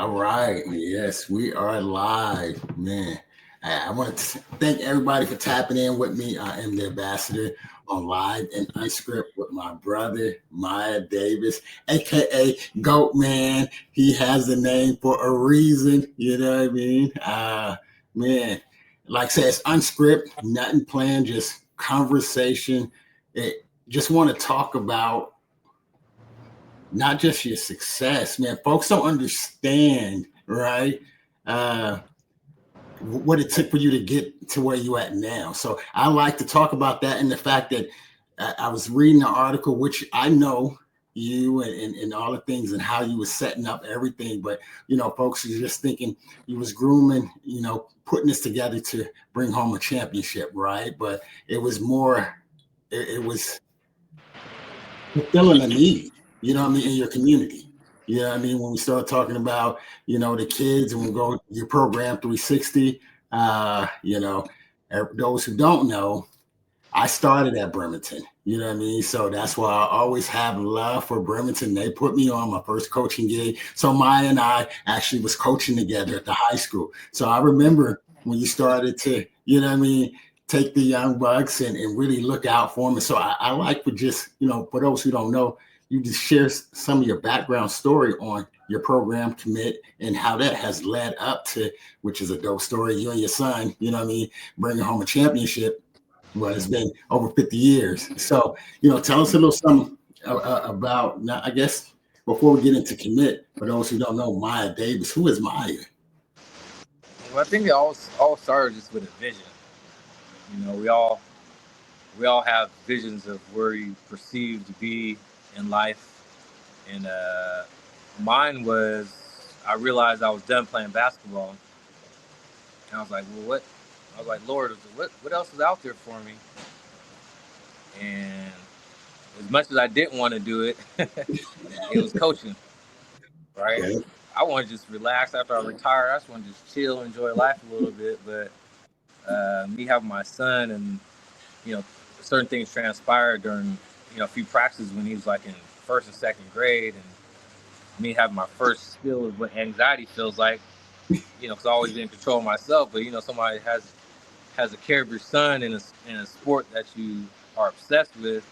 All right. Yes, we are live, man. I want to thank everybody for tapping in with me. I am the ambassador on Live and Unscripted with my brother, Miah Davis, aka Goat Man. He has a name for a reason. You know what I mean? Man, like I said, it's unscripted, nothing planned, just conversation. Just want to talk about not just your success, man. Folks don't understand, right? Uh, what it took for you to get to where you at now. So I like to talk about that and the fact that I was reading an article, which I know you and all the things and how you was setting up everything. But, folks are just thinking you was grooming, putting this together to bring home a championship, right? But it was more, it was fulfilling a need, in your community. You know what I mean? When we start talking about, the kids and we go your program 360, those who don't know, I started at Bremerton. You know what I mean? So that's why I always have love for Bremerton. They put me on my first coaching gig. So Miah and I actually was coaching together at the high school. So I remember when you started to, take the young bucks and really look out for them. And so I like for just, for those who don't know, you just share some of your background story on your program commit and how that has led up to, which is a dope story. You and your son, bringing home a championship. Well, it's been over 50 years. So, tell us a little something about, now, I guess, before we get into commit, for those who don't know, Miah Davis, who is Miah? Well, I think it all started just with a vision. We all have visions of where we perceive to be in life, and mine was, I realized I was done playing basketball, and I was like, well, what? I was like, Lord, what else is out there for me? And as much as I didn't want to do it, it was coaching, right? Okay. I want to just relax after I retire. I just want to just chill, enjoy life a little bit. But me having my son, and certain things transpired during a few practices when he was like in first and second grade, and me having my first feel of what anxiety feels like. Because I always been in control of myself, but somebody has a care of your son in a sport that you are obsessed with.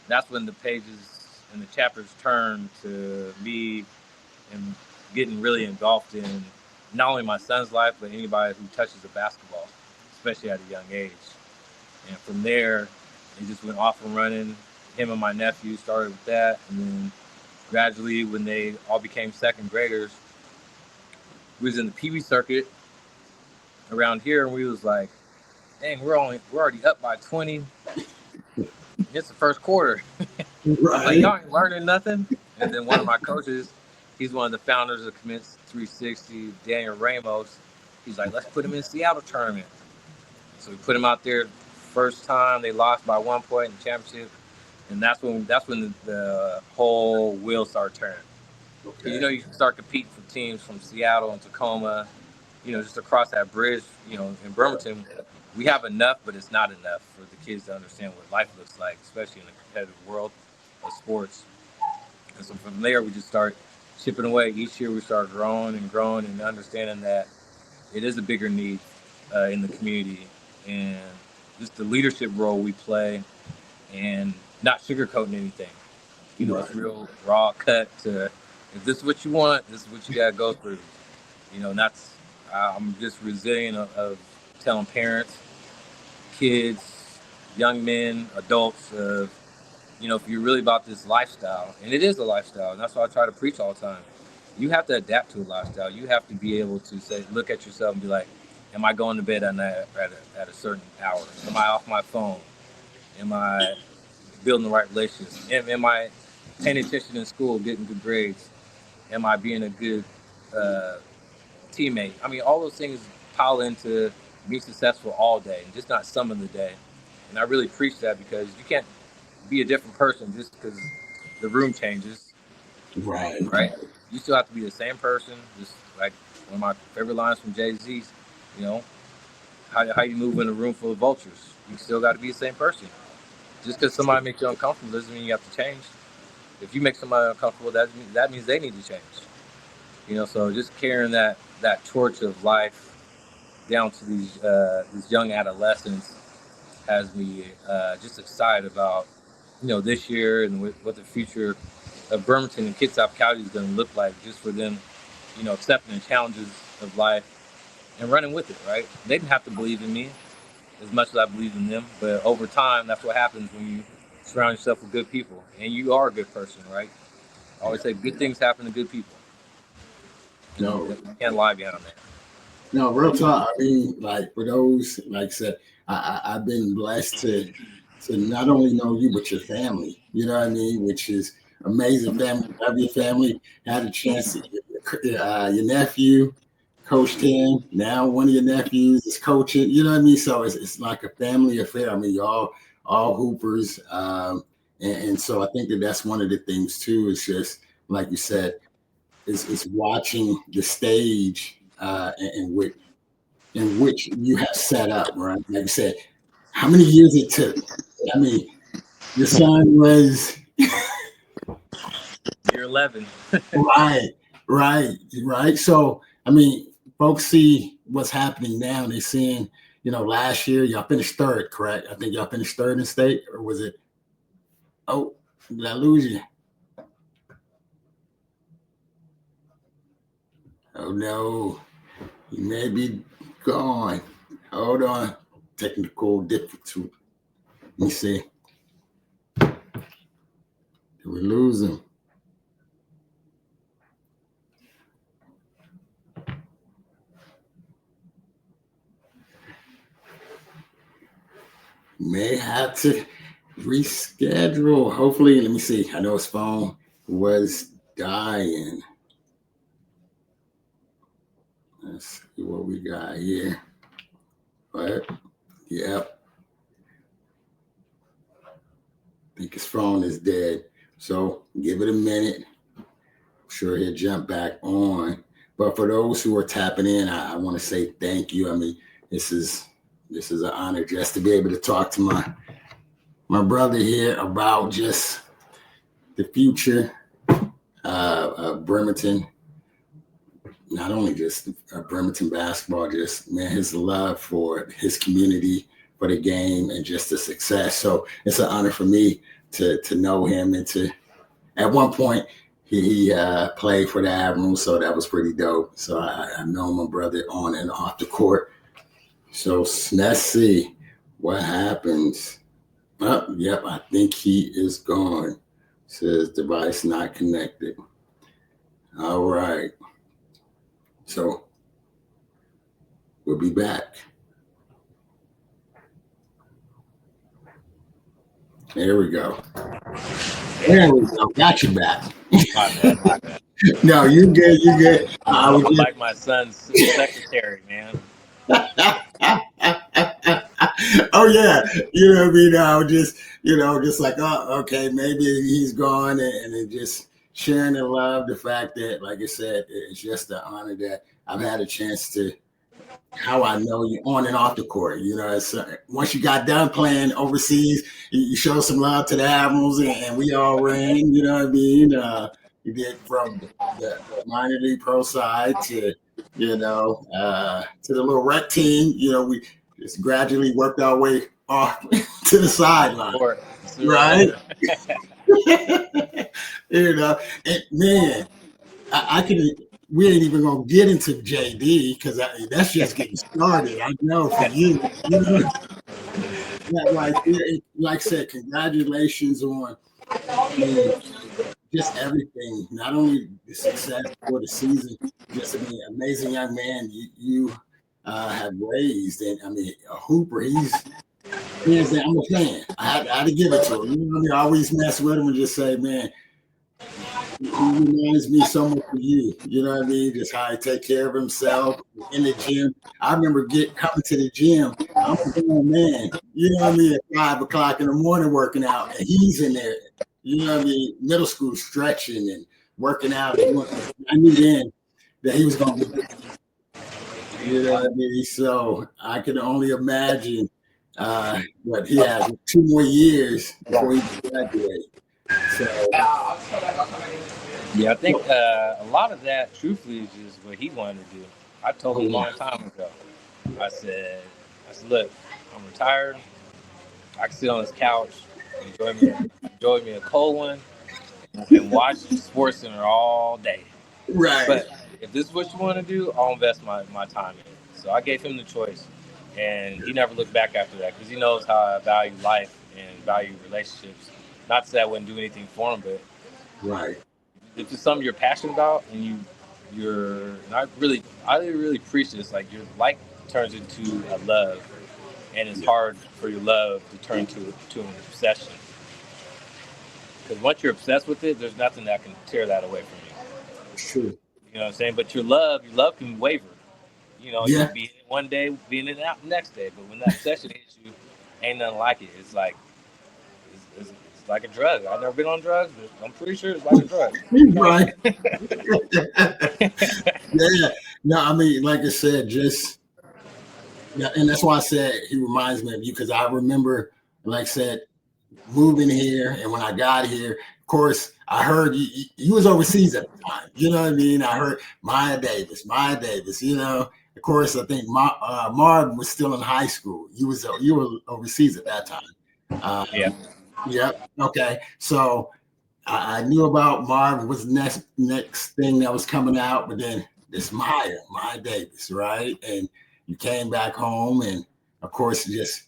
That's when the pages and the chapters turn to me and getting really engulfed in not only my son's life, but anybody who touches a basketball, especially at a young age. And from there, it just went off and running. Him and my nephew started with that. And then gradually, when they all became second graders, we was in the Pee-wee circuit around here, and we was like, dang, we're already up by 20. It's the first quarter. Right. Like, y'all ain't learning nothing. And then one of my coaches, he's one of the founders of Commits 360, Daniel Ramos. He's like, let's put him in the Seattle tournament. So we put him out there. First time they lost by 1 point in the championship, and that's when the whole wheel started turning. Okay. You start competing for teams from Seattle and Tacoma, just across that bridge. In Bremerton, we have enough, but it's not enough for the kids to understand what life looks like, especially in a competitive world of sports. And so from there, we just start chipping away. Each year, we start growing and understanding that it is a bigger need in the community, and just the leadership role we play, and not sugarcoating anything. Right. It's real raw cut to, if this is what you want, this is what you got to go through. And that's, I'm just resilient of telling parents, kids, young men, adults, if you're really about this lifestyle, and it is a lifestyle, and that's why I try to preach all the time. You have to adapt to a lifestyle. You have to be able to look at yourself and be like, am I going to bed at a certain hour? Am I off my phone? Am I building the right relationships? Am I paying attention in school, getting good grades? Am I being a good teammate? I mean, all those things pile into being successful all day, and just not some of the day. And I really preach that, because you can't be a different person just because the room changes. Right. You still have to be the same person. Just like one of my favorite lines from Jay-Z, how you move in a room full of vultures. You still got to be the same person. Just because somebody makes you uncomfortable doesn't mean you have to change. If you make somebody uncomfortable, that means they need to change. So just carrying that torch of life down to these young adolescents has me just excited about this year and what the future of Bremerton and Kitsap County is going to look like, just for them, accepting the challenges of life and running with it. Right? They didn't have to believe in me as much as I believe in them, but over time, that's what happens when you surround yourself with good people, and you are a good person, right? I always say good things happen to good people. No, you can't lie behind that. No, real talk. I mean, like for those, like I said, I've been blessed to not only know you but your family. You know what I mean? Which is amazing. Family, love your family. Had a chance to your nephew coached him. Now one of your nephews is coaching. You know what I mean? So it's like a family affair. I mean, y'all all hoopers, and so I think that's one of the things too. Is just like you said, is watching the stage in which you have set up, right? Like you said, how many years it took? I mean, your son was You're 11. right. So, I mean, folks see what's happening now. They're seeing, last year y'all finished third, correct? I think y'all finished third in state, or was it? Oh, did I lose you? Oh no, you may be gone. Hold on, technical difficulty. Let me see. Did we lose him? May have to reschedule. Hopefully, let me see. I know his phone was dying. Let's see what we got here. But, yep. I think his phone is dead. So give it a minute. I'm sure he'll jump back on. But for those who are tapping in, I want to say thank you. I mean, this is an honor just to be able to talk to my brother here about just the future of Bremerton. Not only just Bremerton basketball, just his love for his community, for the game, and just the success. So it's an honor for me to know him, and to at one point he played for the Admirals, so that was pretty dope. So I know my brother on and off the court. So let's see what happens. Oh, yep, I think he is gone. Says device not connected. All right. So we'll be back. There we go. Got you back. My bad. No, you good. I was like my son's secretary, man. Oh yeah, you know what I mean. I was just like, oh, okay, maybe he's gone, and just sharing the love, the fact that, like I said, it's just an honor that I've had a chance to. How I know you on and off the court. Once you got done playing overseas, you show some love to the Admirals, and we all ran. You know what I mean? You did from the minor league pro side to to the little rec team. We just gradually worked our way off to the sideline, right? And man, I could. We ain't even gonna get into JD because that's just getting started. I know for you, like I said, congratulations on just everything. Not only the success for the season, just amazing young man you have raised, and I mean a hooper. I'm a fan. I had to give it to him. I always mess with him and just say, man. He reminds me so much of you. You know what I mean? Just how he take care of himself in the gym. I remember coming to the gym. I'm a grown man. You know what I mean? At 5 o'clock in the morning working out, and he's in there. You know what I mean? Middle school stretching and working out. I knew then that he was going to be. You know what I mean? So I can only imagine what he has 2 more years before he graduates. So Yeah, I think a lot of that, truthfully, is just what he wanted to do. I told him a long time ago. I said, look, I'm retired. I can sit on this couch, enjoy me a cold one, and watch Sports Center all day. Right. But if this is what you want to do, I'll invest my time in it. So I gave him the choice, and he never looked back after that because he knows how I value life and value relationships. Not to say I wouldn't do anything for him, but Right. if it's something you're passionate about and you're I really preach this, like your like turns into a love, and it's hard for your love to turn to an obsession, because once you're obsessed with it, there's nothing that can tear that away from you. It's true. You know what I'm saying? But your love can waver. You know, you Yeah. can be in it one day, be in it out the next day, but when that obsession hits you, ain't nothing like it. It's like it's like a drug. I've never been on drugs, but I'm pretty sure it's like a drug. You know? Right. Yeah. No, I mean, like I said, just yeah, and that's why I said he reminds me of you, because I remember, like I said, moving here, and when I got here, of course, I heard you was overseas at the time. You know what I mean? I heard Miah Davis. You know, of course, I think Marv was still in high school. You were overseas at that time. Yeah. Yep. Okay. So I knew about Marv was the next thing that was coming out, but then this Miah Davis, right? And you came back home, and of course, just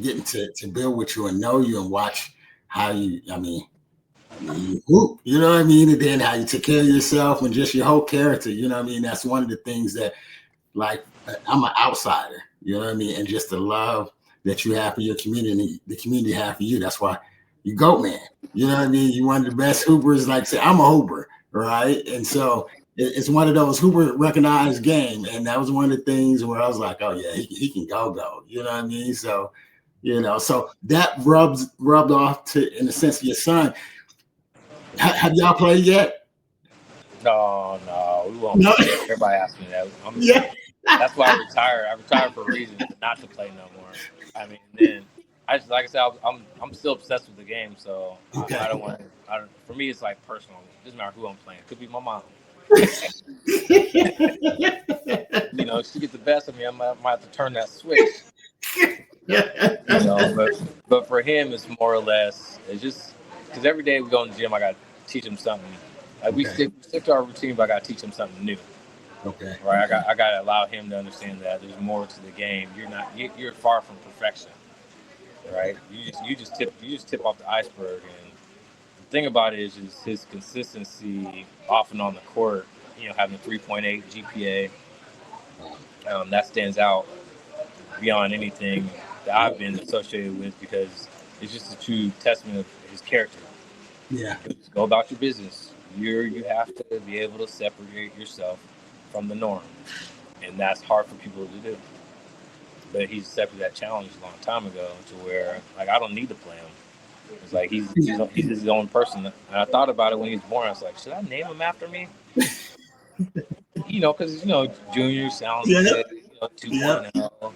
getting to build with you and know you and watch how you, I mean, you hoop, you know what I mean? And then how you take care of yourself and just your whole character, you know what I mean? That's one of the things that, like, I'm an outsider, you know what I mean? And just the love that you have for your community, the community have for you. That's why you GOAT man. You know what I mean? You're one of the best hoopers. Like, say, I'm a hooper, right? And so it's one of those hooper recognized game. And that was one of the things where I was like, oh yeah, he can go. You know what I mean? So, you know, so that rubbed off to, in the sense of your son. Have y'all played yet? No, we won't No. play. Everybody asks me that. Yeah. That's why I retired. I retired for a reason, not to play no more. I mean, then I just, like I said, I'm still obsessed with the game, so Okay. I don't want. For me, it's like personal. It doesn't matter who I'm playing. It could be my mom. You know, she gets the best of me. I might have to turn that switch. You know, but for him, it's more or less. It's just because every day we go in the gym, I got to teach him something. Like we stick to our routine, but I got to teach him something new. Okay. Right. I got to allow him to understand that there's more to the game. You're far from perfection. Right. You just tip off the iceberg. And the thing about it is his consistency off and on the court. You know, having a 3.8 GPA, that stands out beyond anything that I've been associated with, because it's just a true testament of his character. Yeah. Just go about your business. You have to be able to separate yourself from the norm, and that's hard for people to do. But he's accepted that challenge a long time ago, to where, like, I don't need to play him. It's like he's his own person. And I thought about it when he was born. I was like, should I name him after me? You know, because Junior sounds good, 2.0.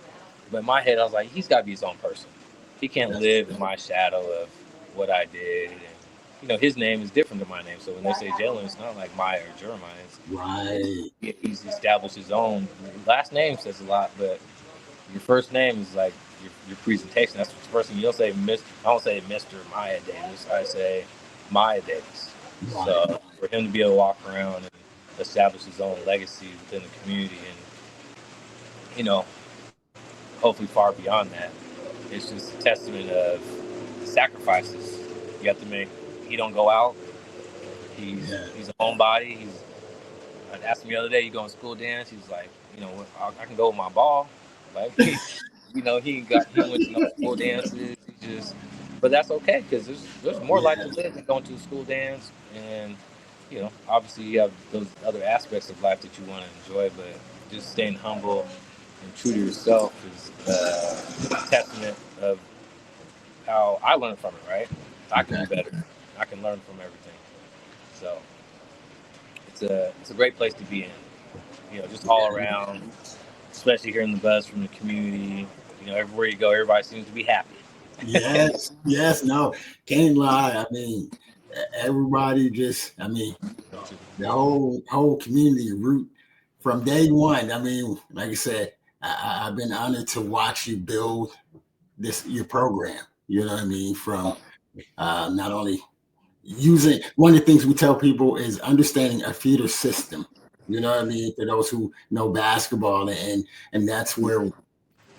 But in my head, I was like, he's got to be his own person. He can't live in my shadow of what I did. And, his name is different than my name. So when they say Jalen, it's not like Miah or Jeremiah. Right. He's established his own. Last name says a lot, but your first name is like your presentation. That's the first thing. You don't say Mr. I don't say Mr. Miah Davis. I say Miah Davis. Right. So for him to be able to walk around and establish his own legacy within the community, and hopefully far beyond that, it's just a testament of the sacrifices you have to make. He don't go out. He's a homebody. I asked him the other day, you go in school dance? He's like, I can go with my ball. Like, he went to no school dances. But that's okay, because there's more life to live than going to a school dance. And, obviously you have those other aspects of life that you want to enjoy, but just staying humble and true to yourself is a testament of how I learned from it, right? I can do better. I can learn from everything. So it's a great place to be in. Just all around, especially here in the buzz from the community. Everywhere you go, everybody seems to be happy. Yes, no, can't lie. I mean, everybody just, the whole community root from day one. I mean, like I said, I've been honored to watch you build your program. You know what I mean? From not only using, one of the things we tell people is understanding a feeder system. You know what I mean? For those who know basketball, and that's where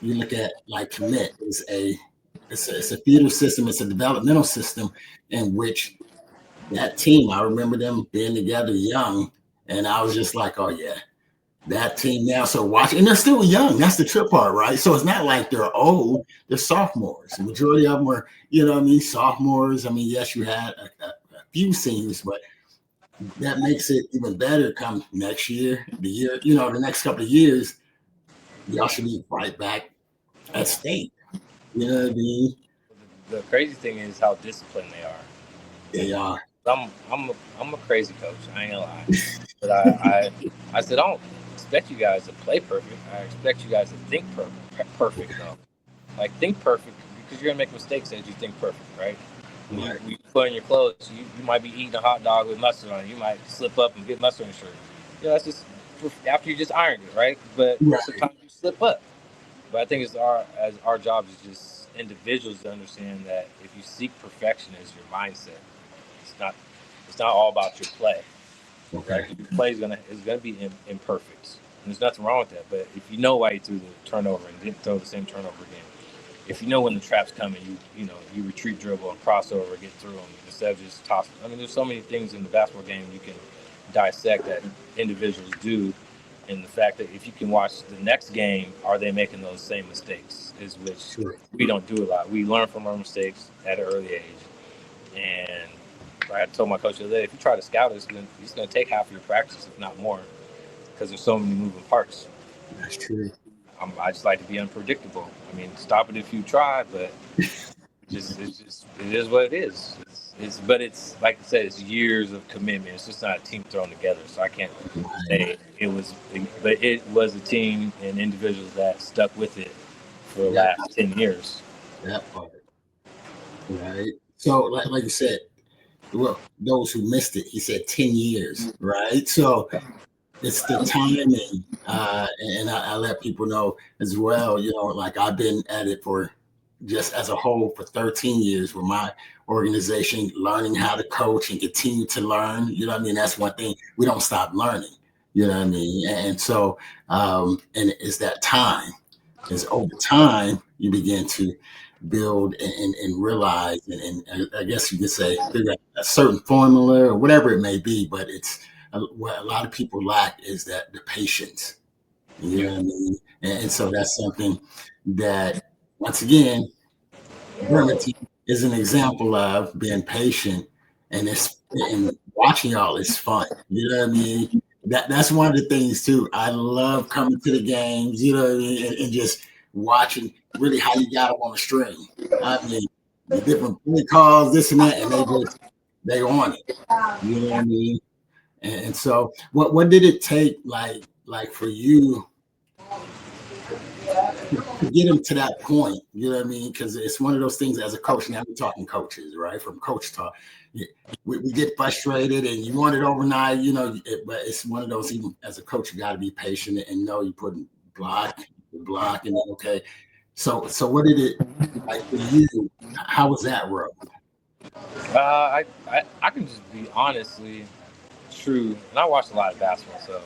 you look at like commit is it's a feeder system. It's a developmental system in which that team. I remember them being together young, and I was just like, oh yeah, that team now. So watch, and they're still young. That's the trip part, right? So it's not like they're old. They're sophomores. The majority of them are, you know what I mean, sophomores. I mean, yes, you had a few seniors, but that makes it even better come next year, the year, the next couple of years, y'all should be right back at state. You know what I mean? The crazy thing is how disciplined they are. They are. I'm a crazy coach. I ain't gonna lie, but I said I don't expect you guys to play perfect. I expect you guys to think perfect though. Like think perfect because you're gonna make mistakes as you think perfect, right? When you put on your clothes, you might be eating a hot dog with mustard on it. You might slip up and get mustard on your shirt. Yeah, that's just after you just ironed it, right? But sometimes you slip up. But I think our job is just individuals to understand that if you seek perfection as your mindset, it's not all about your play. Okay. Right? Your play is gonna be imperfect. And there's nothing wrong with that. But if you know why you threw the turnover and didn't throw the same turnover again, if you know when the trap's coming, you retreat, dribble, and crossover, get through them instead of just toss. I mean, there's so many things in the basketball game you can dissect that individuals do, and the fact that if you can watch the next game, are they making those same mistakes? Is which we don't do a lot. We learn from our mistakes at an early age, and I told my coach the other day, if you try to scout it, it's going to take half of your practice, if not more, because there's so many moving parts. That's true. I just like to be unpredictable. I mean, stop it if you try, but it is what it is. But it's like I said, it's years of commitment. It's just not a team thrown together. So I can't say but it was a team and individuals that stuck with it for the last 10 years. That part, right? So, like you said, well, those who missed it, he said 10 years, right? So it's the timing. And I let people know as well, like I've been at it for just as a whole for 13 years with my organization, learning how to coach and continue to learn. You know what I mean? That's one thing. We don't stop learning. You know what I mean? And so, and it's that time. Is over time you begin to build and realize, and I guess you could say figure out a certain formula or whatever it may be, but it's what a lot of people lack is that the patience. You know what I mean? And so that's something that, once again, Birmingham is an example of being patient, and watching y'all is fun. You know what I mean? That's one of the things too. I love coming to the games, you know what I mean, and just watching really how you got them on the string. I mean, the different play calls, this and that, and they on it. You know what I mean? And so, what did it take, like for you to get him to that point? You know what I mean? Because it's one of those things as a coach. Now we're talking coaches, right? From coach talk, we get frustrated, and you want it overnight. But it's one of those. Even as a coach, you got to be patient and know you put block, and then, okay. So what did it like for you? How was that road? I can just be honestly true, and I watched a lot of basketball, so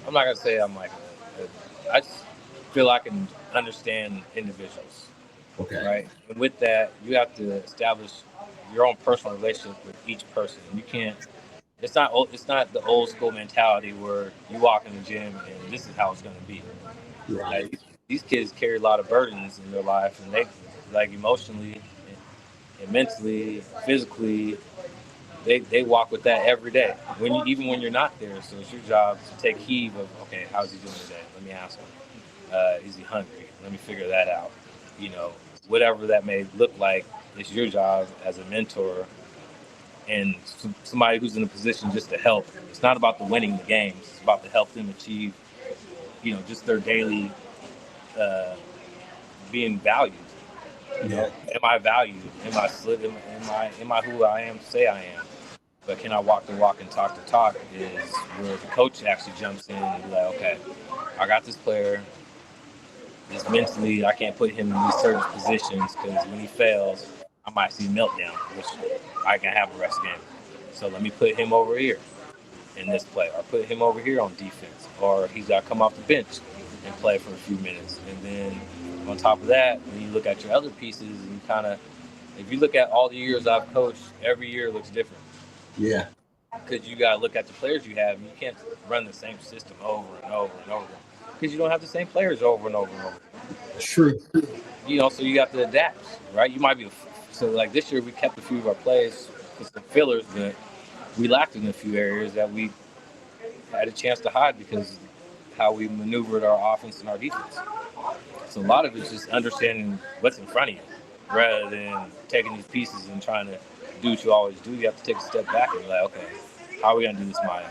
I'm not gonna say I'm like I just feel I can understand individuals. Okay. Right. And with that, you have to establish your own personal relationship with each person. You can't. It's not the old school mentality where you walk in the gym and this is how it's going to be. Right. Like, these kids carry a lot of burdens in their life, and they like emotionally and mentally, physically, they walk with that every day. Even when you're not there, so it's your job to take heed of, okay, how's he doing today? Let me ask him. Is he hungry? Let me figure that out. Whatever that may look like, it's your job as a mentor and somebody who's in a position just to help. It's not about the winning the games. It's about to help them achieve, just their daily being valued. Am I valued? Am I who I am? Say I am. But can I walk the walk and talk the talk is where the coach actually jumps in and be like, okay, I got this player. Just mentally, I can't put him in these certain positions because when he fails, I might see meltdown, which I can have the rest of the game. So let me put him over here in this play, or put him over here on defense, or he's got to come off the bench and play for a few minutes. And then on top of that, when you look at your other pieces, you kind of, if you look at all the years I've coached, every year looks different. Yeah. Because you got to look at the players you have. You can't run the same system over and over and over because you don't have the same players over and over and over. True. So you have to adapt, right? You might be so like this year we kept a few of our plays with some fillers, but we lacked in a few areas that we had a chance to hide because how we maneuvered our offense and our defense. So a lot of it's just understanding what's in front of you rather than taking these pieces and trying to do what you always do. You have to take a step back and be like, okay, how are we going to do this, Miah?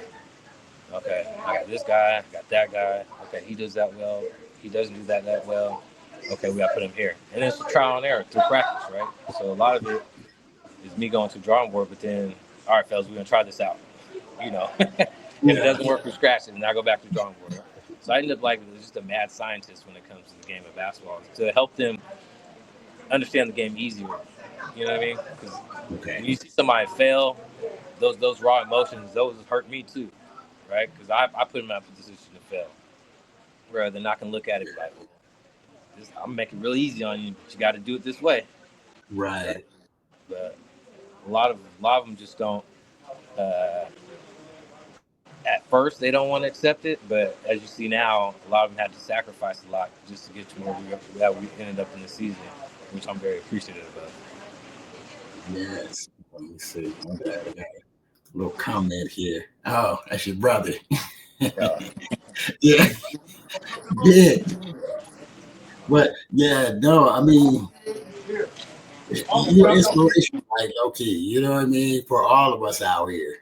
Okay, I got this guy, I got that guy. Okay, he does that well. He doesn't do that well. Okay, we got to put him here. And it's a trial and error through practice, right? So a lot of it is me going to the drawing board, but then, all right, fellas, we're going to try this out. If it doesn't work, we scratch it, and I go back to the drawing board. Right? So I ended up like just a mad scientist when it comes to the game of basketball to help them understand the game easier. You know what I mean? Because when you see somebody fail, those raw emotions, those hurt me too, right? Because I put them in a position to fail, rather than I can look at it like, I'm gonna make it really easy on you, but you got to do it this way. Right. But a lot of them just don't. At first, they don't want to accept it, but as you see now, a lot of them had to sacrifice a lot just to get to where we ended up in the season, which I'm very appreciative of. Yes. Let me see. Okay, I got a little comment here. Oh, that's your brother. Yeah. Big. But yeah, no, I mean, you're inspiration, like okay, you know what I mean, for all of us out here.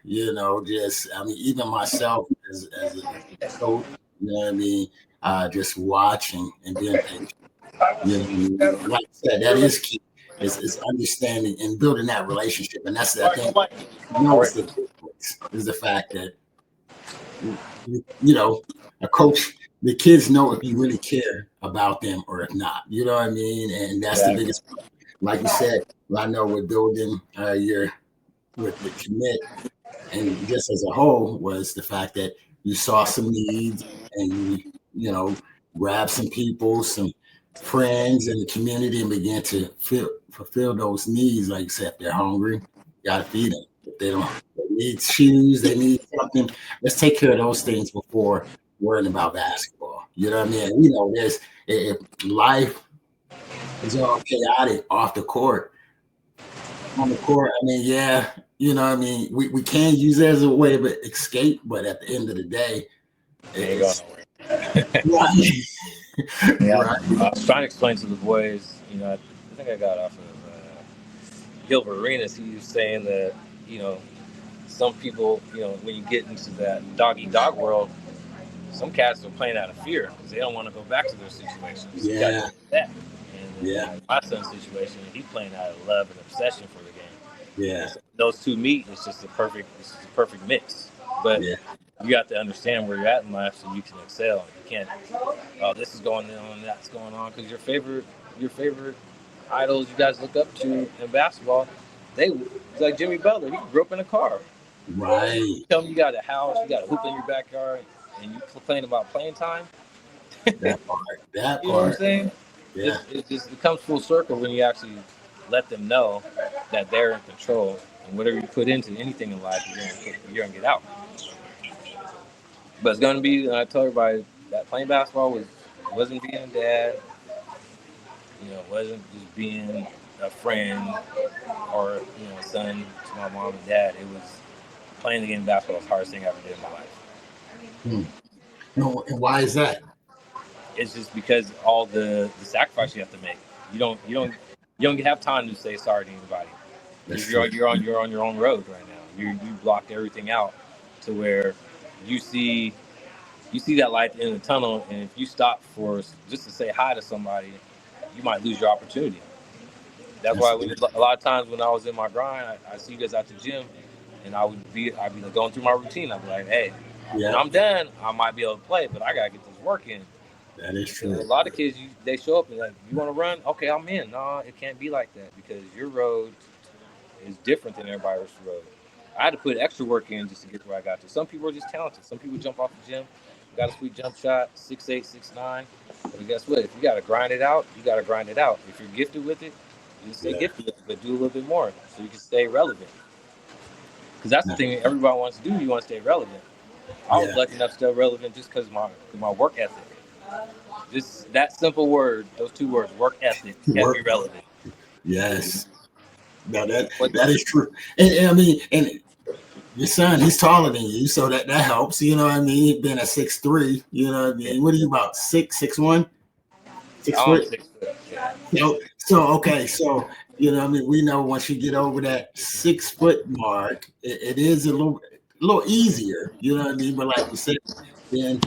Just I mean, even myself as a coach, you know what I mean, just watching and being patient. Like I said, that is key. Is understanding and building that relationship, and that's I think it's the difference is the fact that a coach. The kids know if you really care about them or if not. You know what I mean, and that's the biggest. Like you said, I know we're building your with commit, and just as a whole was the fact that you saw some needs and you grabbed some people, some friends in the community, and began to fulfill those needs. Like you said, if they're hungry, you got to feed them. If they don't, they need shoes, they need something. Let's take care of those things before worrying about basketball. You know what I mean? There's if life is all chaotic off the court. On the court, I mean, yeah, what I mean, we can use it as a way of escape, but at the end of the day, it's right. Yeah, Right. I was trying to explain to the boys. I think I got off of Gilbert Arenas. He was saying that some people, when you get into that dog eat dog world, some cats are playing out of fear because they don't want to go back to their situations. Yeah. And Yeah. my son's situation, he's playing out of love and obsession for the game. Yeah. So those two meet. It's just a perfect mix. But you have to understand where you're at in life so you can excel. You can't. Oh, this is going on, that's going on, because your favorite idols you guys look up to in basketball, it's like Jimmy Butler. He grew up in a car. Right. You tell me you got a house, you got a hoop in your backyard, and you complain about playing time. That part. You know what I'm saying? Yeah. It comes full circle when you actually let them know that they're in control, and whatever you put into anything in life, you're gonna get out. But it's gonna be. I tell everybody that playing basketball wasn't being a dad. Wasn't just being a friend or a son to my mom and dad. It was playing the game of basketball was the hardest thing I ever did in my life. No, and why is that? It's just because all the sacrifice you have to make. You don't have time to say sorry to anybody. You're on your own road right now. You blocked everything out to where you see that light in the tunnel, and if you stop for just to say hi to somebody, you might lose your opportunity. That's why a lot of times when I was in my grind, I see you guys at the gym. and I'd be like going through my routine. I'd be like, hey, when Yeah, I'm done, I might be able to play, but I gotta get this work in. that is So true. a lot of kids, they show up and like, you want to run? Okay, I'm in. No, it can't be like that because your road is different than everybody else's road. I had to put extra work in just to get where I got to. Some people are just talented. Some people jump off the gym, got a sweet jump shot, 6'8", 6'9". But guess what? If you got to grind it out, you got to grind it out. If you're gifted with it, you stay Yeah, gifted with it, but do a little bit more so you can stay relevant. Because that's the no, thing everybody wants to do. You want to stay relevant. I was yeah. lucky enough to stay relevant just because my work ethic. Just that simple word, those two words, work ethic, kept me Work. relevant. Yes. No, that But that is true. And I mean, and your son, he's taller than you, so that helps. You know what I mean? Being a 6'3", you know what I yeah, mean? What are you about 6'1", 6 foot? 6 foot. Yeah. So okay, so you know what I mean, we know once you get over that 6 foot mark, it is a little easier. You know what I mean? But like you said, being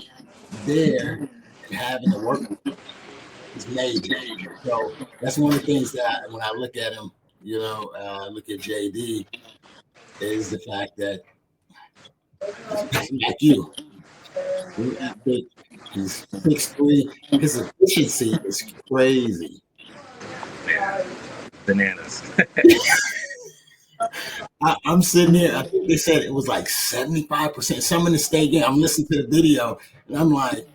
there and having to work is major. So that's one of the things that when I look at him, look at JD, is the fact that he's like you. He's 6'3". His efficiency is crazy. Man, bananas. I'm sitting here. I think they said it was like 75%. Some in the state game. I'm listening to the video, and I'm like,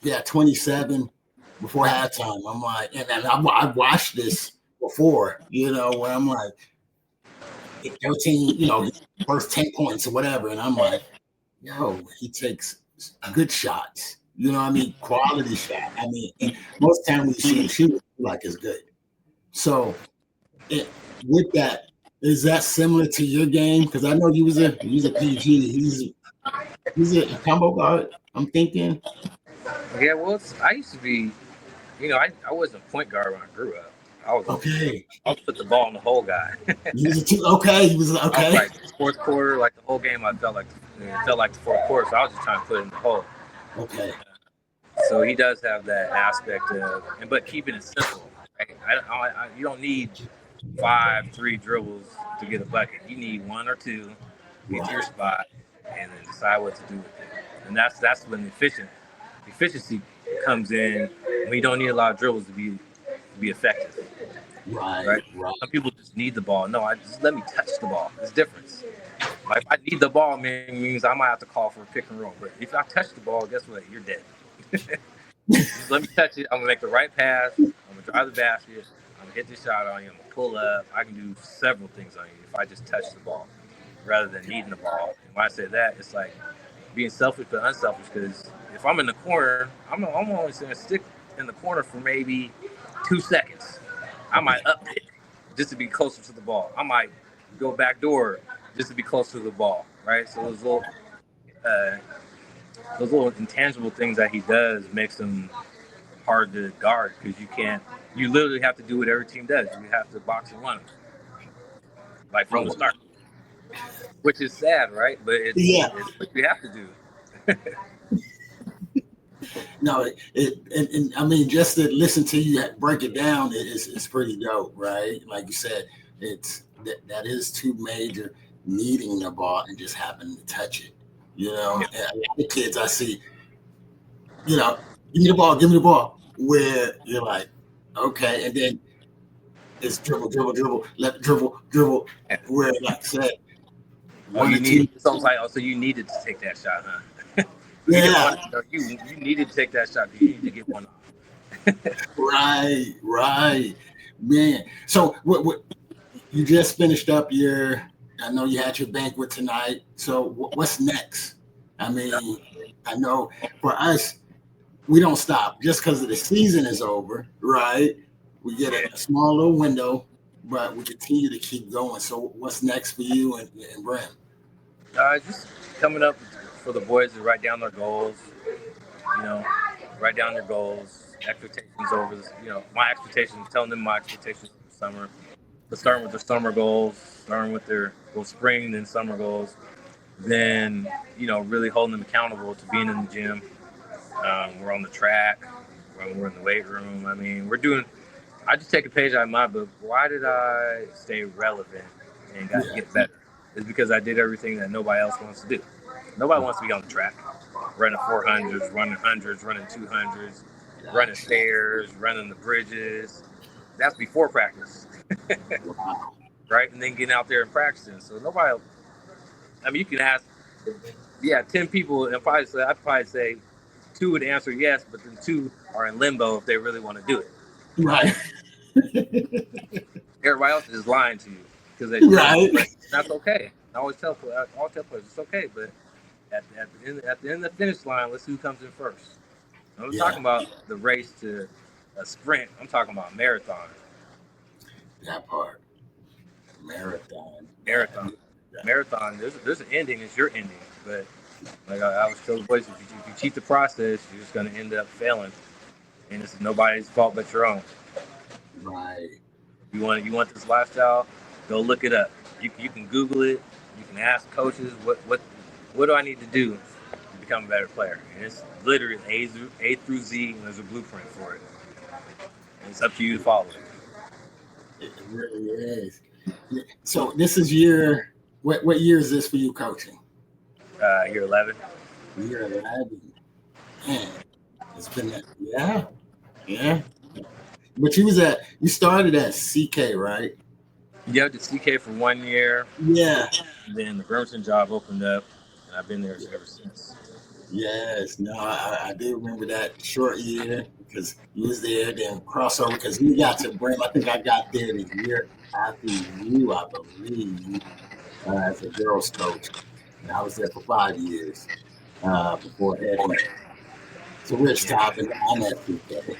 yeah, 27 before halftime. I'm like, and I watched this before, where I'm like, 13, first 10 points or whatever, and I'm like, yo, he takes good shots. You know what I mean? Quality shot. I mean, most time when you see him shoot, like it's good. So with that, is that similar to your game? Because I know you was a PG. He's a combo guard. I'm thinking. Yeah, well, I used to be, I wasn't a point guard when I grew up. I was Okay, I was put the ball in the hole guy. you was a two. Okay, he was I was okay. like fourth quarter, like the whole game. I felt like the fourth quarter, so I was just trying to put it in the hole. Okay, So he does have that aspect of, but keeping it simple. Right? You don't need 5, 3 dribbles to get a bucket. You need one or two, get to right, your spot, and then decide what to do with it. And that's when efficiency comes in when you don't need a lot of dribbles to be effective. right, Right? right. Some people just need the ball. No, I just let me touch the ball. There's a difference. Like if I need the ball means I might have to call for a pick and roll. But if I touch the ball, guess what? You're dead. Just let me touch it. I'm gonna make the right pass. I'm gonna drive the basket. I'm gonna hit the shot on you. I'm gonna pull up. I can do several things on you if I just touch the ball, rather than needing the ball. And when I say that, it's like being selfish but unselfish. Because if I'm in the corner, I'm only gonna stick in the corner for maybe 2 seconds. I Okay, might up pick just to be closer to the ball. I might go back door just to be closer to the ball. Right. So uh, those little intangible things that he does makes him hard to guard because you literally have to do what every team does. You have to box and run, like from the oh start, which is sad, right? But yeah. it's what you have to do. No, and I mean, just to listen to you break it down is pretty dope, right? Like you said, that is too major needing the ball and just happening to touch it. Yeah. And a lot of kids I see, give me the ball, give me the ball. Where you're like, okay, and then it's dribble, dribble, dribble, let dribble, dribble. Where like I said, Oh, one or two, it's almost like, oh, so you needed to take that shot, huh? You didn't yeah, want to, you needed to take that shot because you need to get one off. right, right, man. So what you just finished up your, I know you had your banquet tonight. So what's next? I mean, I know for us, we don't stop just because the season is over, right? We get Yeah. a small little window, but we continue to keep going. So what's next for you and Bram? Just coming up for the boys to write down their goals. You know, write down their goals, expectations over this. My expectations, telling them my expectations for the summer. But Okay. starting with their summer goals, starting with their spring, then summer goals, then really holding them accountable to being in the gym. We're on the track, we're in the weight room. I mean, we're doing. I just take a page out of my book. Why did I stay relevant and got Yeah. get better? is because I did everything that nobody else wants to do. Nobody wants to be on the track, running 400s, running hundreds, running 200s, running stairs, running the bridges. That's before practice, Wow. right? And then getting out there and practicing. So nobody. I mean, you can ask, 10 people, and I'd probably say 2 would answer yes, but then 2 are in limbo if they really want to do it. Right. Everybody else is lying to you because they Right. That's okay. I always tell players it's okay, but at the end of the finish line, let's see who comes in first. I'm not talking about the race to a sprint. I'm talking about marathon. That part. Marathon. Marathon. There's an ending. It's your ending. But like I was telling the boys, if you cheat the process, you're just going to end up failing, and it's nobody's fault but your own. Right. You want this lifestyle? Go look it up. You can Google it. You can ask coaches what do I need to do to become a better player. And it's literally A through Z, and there's a blueprint for it. And it's up to you to follow it. It really is. So this is what year is this for you coaching? Year 11. Year 11. Man, it's been yeah. But you started at CK, right? Yeah, did CK for 1 year. Yeah. Then the Bremerton job opened up, and I've been there ever since. Yes, no, I do remember that short year because you was there, then crossover because you got to Bremen. I think I got there the year after you, I believe, as a girls coach. And I was there for 5 years before heading to Rich Top and I'm at CK.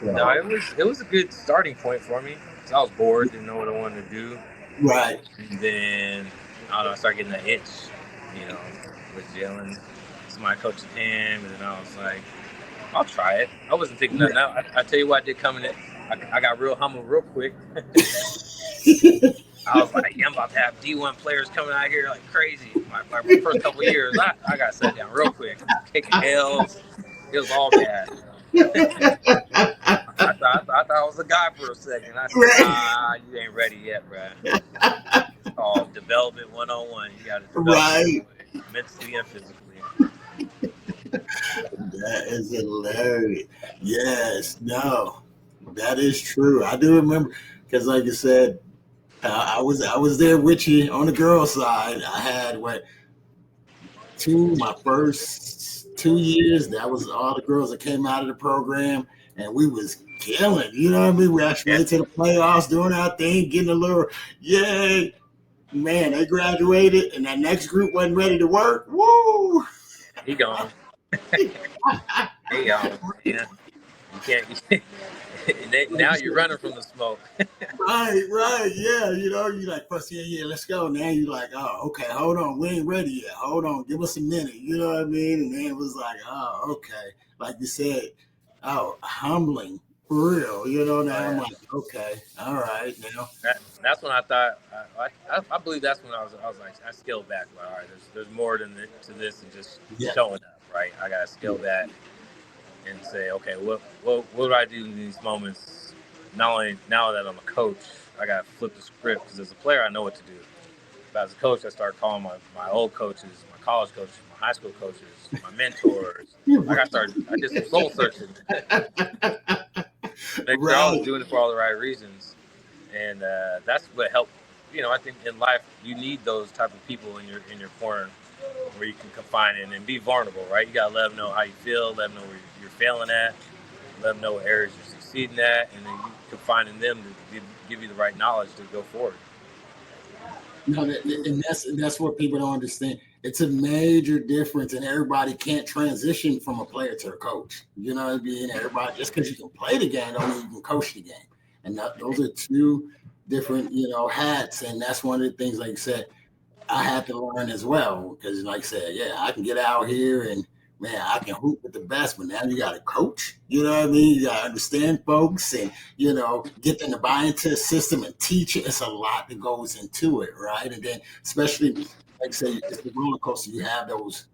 So, no, it was a good starting point for me. So I was bored, didn't know what I wanted to do. Right. And then I started getting that itch, with Jalen. Somebody coached him, and then I was like, I'll try it. I wasn't thinking nothing out. I tell you what I did coming in. I got real humble real quick. I was like, I'm about to have D1 players coming out here like crazy. My first couple of years, I got set down real quick. Kicking L's. It was all bad. I thought I was a guy for a second. I said, you ain't ready yet, bro. It's called development 101. You got to develop mentally and physically. That is hilarious. Yes, no, that is true. I do remember because, like you said, I was there with you on the girls' side. I had my first 2 years. That was all the girls that came out of the program, and we was killing. You know what I mean? We actually made it to the playoffs, doing our thing, getting a little yay. Man, they graduated, and that next group wasn't ready to work. Woo! He gone. Hey, y'all. Yeah. You can't. Now you're running from the smoke. Right. Yeah, you're like, first, let's go. Now you're like, oh, okay, hold on. We ain't ready yet. Hold on. Give us a minute. You know what I mean? And then it was like, oh, okay. Like you said, humbling. For real. Now I'm like, okay, all right. Now. That's when I thought, I believe that's when I was like, I scaled back. Like, all right, there's more to this than just showing up, right? I got to scale back and say, okay, what do I do in these moments? Not only now that I'm a coach, I got to flip the script because as a player, I know what to do. But as a coach, I started calling my old coaches, my college coaches, my high school coaches, my mentors. I did some soul searching. Make sure I was doing it for all the right reasons. And that's what helped. I think in life, you need those type of people in your corner where you can confide in and be vulnerable, right? You got to let them know how you feel, let them know where you're failing at, let them know what areas you're succeeding at, and then you confide in them to give you the right knowledge to go forward. No, and that's what people don't understand. It's a major difference, and everybody can't transition from a player to a coach. You know what I mean? Everybody, just because you can play the game, don't mean you can coach the game. And those are two different, hats. And that's one of the things, like you said, I had to learn as well. Because, like I said, I can get out here and, man, I can hoop with the best, but now you got to coach. You know what I mean? You got to understand folks and, get them to buy into the system and teach it. It's a lot that goes into it, right? And then, especially, like I say, it's the roller coaster. You have those,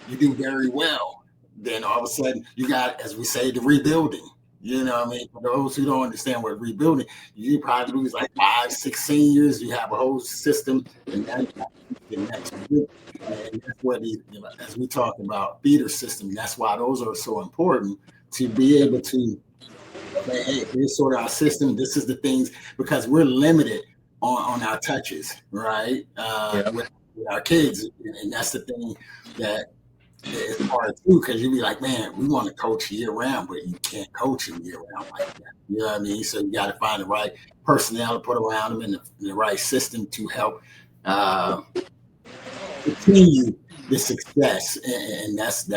you do very well. Then all of a sudden, you got, as we say, the rebuilding. You know what I mean? For those who don't understand what rebuilding, you probably lose like 5, 6 seniors. You have a whole system, and then the next group. And that's what as we talk about feeder system, that's why those are so important to be able to say, hey, here's sort of our system. This is the things because we're limited on our touches, right? With our kids, and that's the thing that it's hard too because you be like, man, we want to coach year round, but you can't coach them year round like that. You know what I mean? So you got to find the right personnel to put around them and the right system to help continue the success. And that's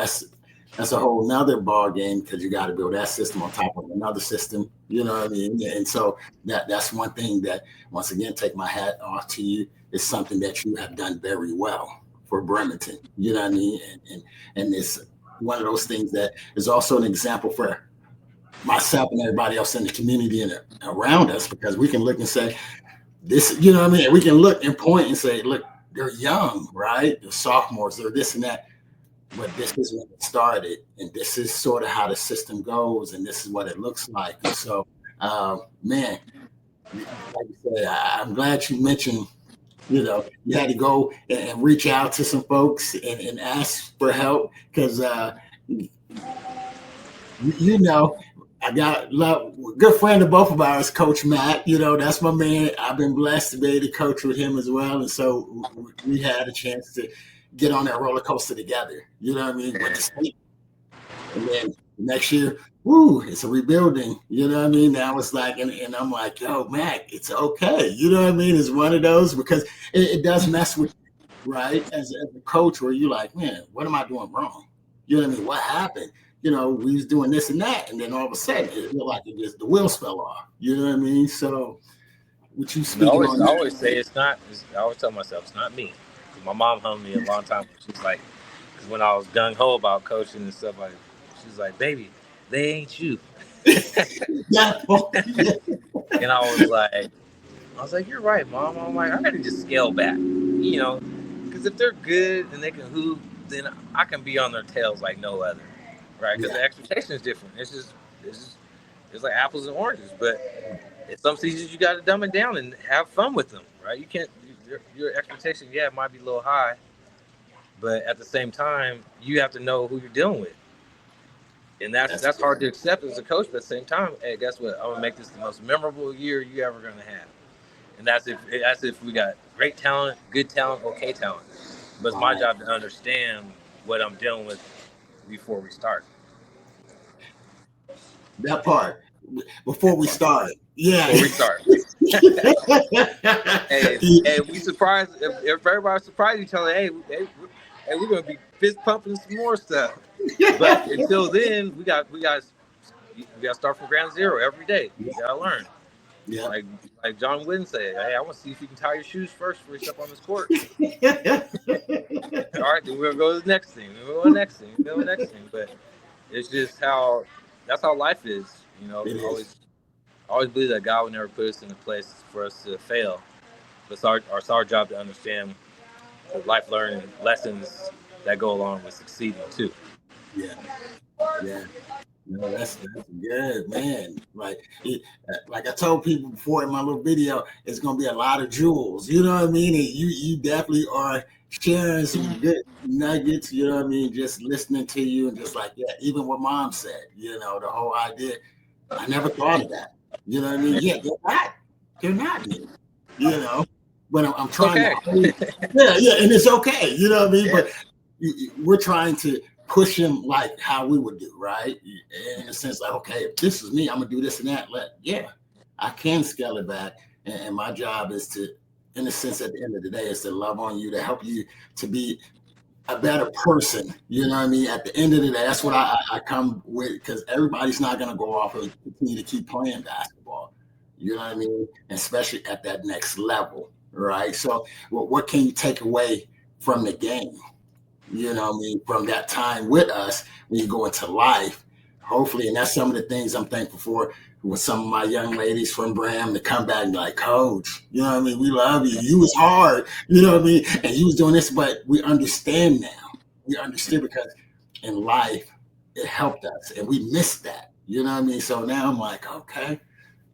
a whole nother ball game because you got to build that system on top of another system. You know what I mean? And so that's one thing that, once again, take my hat off to you. It's something that you have done very well for Bremerton. You know what I mean? And it's one of those things that is also an example for myself and everybody else in the community and around us, because we can look and say, this, you know what I mean? We can look and point and say, look, they're young, right? They're sophomores, they're this and that. But this is when it started, and this is sort of how the system goes, and this is what it looks like. And so, man, like you said, I'm glad you mentioned, you had to go and reach out to some folks and ask for help because, I got good friend of both of ours, Coach Matt. That's my man. I've been blessed to be able to coach with him as well, and so we had a chance to get on that roller coaster together. You know what I mean? With the state. And then next year, it's a rebuilding. You know what I mean? Now it's like, and I'm like, yo, Mac, it's okay. You know what I mean? It's one of those because it does mess with you, right? As a coach, where you're like, man, what am I doing wrong? You know what I mean? What happened? We was doing this and that, and then all of a sudden, it looked like the wheels fell off. You know what I mean? So, what you speaking on? I always say I always tell myself it's not me. My mom hung me a long time. She's like, because when I was gung ho about coaching and stuff, she's like, baby, they ain't you. Yeah. And I was like, you're right, Mom. I'm like, I gotta just scale back, because if they're good and they can hoop, then I can be on their tails like no other, right? Because the expectation is different. It's like apples and oranges. But in some seasons, you got to dumb it down and have fun with them, right? You can't. Your expectation, it might be a little high, but at the same time, you have to know who you're dealing with, and that's hard to accept as a coach. But at the same time, hey, guess what? I'm gonna make this the most memorable year you ever gonna have, and that's if we got great talent, good talent, okay talent. But it's my job to understand what I'm dealing with before we start. That part before we start. Yeah. Before we start. Hey, we surprised. If everybody's surprised each other, hey, we're gonna be fist pumping some more stuff. But until then, we got to start from ground zero every day. You gotta learn. Yeah. Like John Wooden said, hey, I want to see if you can tie your shoes first before you step on this court. All right, then we'll go to the next thing. We'll go to the next thing. We'll go to the next thing. But it's just that's how life is. I always believe that God would never put us in a place for us to fail. But it's our job to understand the life learning lessons that go along with succeeding too. Yeah. No, that's good, man. Like I told people before in my little video, it's gonna be a lot of jewels. You know what I mean? And you definitely are sharing some good nuggets. You know what I mean? Just listening to you and just like even what Mom said. The whole idea. I never thought of that. You know what I mean? Yeah, they're not. But I'm trying to. Yeah, and it's okay. You know what I mean? But we're trying to push him like how we would do, right? In a sense, like, okay, if this is me, I'm gonna do this and that. I can scale it back, and my job is to, in a sense, at the end of the day, is to love on you, to help you to be a better person. You know what I mean? At the end of the day, that's what I come with, because everybody's not gonna go off and continue to keep playing basketball. You know what I mean? Especially at that next level, right? So, what can you take away from the game? You know what I mean? From that time with us when you go into life, hopefully. And that's some of the things I'm thankful for with some of my young ladies from Bram to come back and be like, Coach, you know what I mean? We love you. You was hard, you know what I mean? And you was doing this, but we understand now. We understand because in life, it helped us and we missed that. You know what I mean? So now I'm like, okay,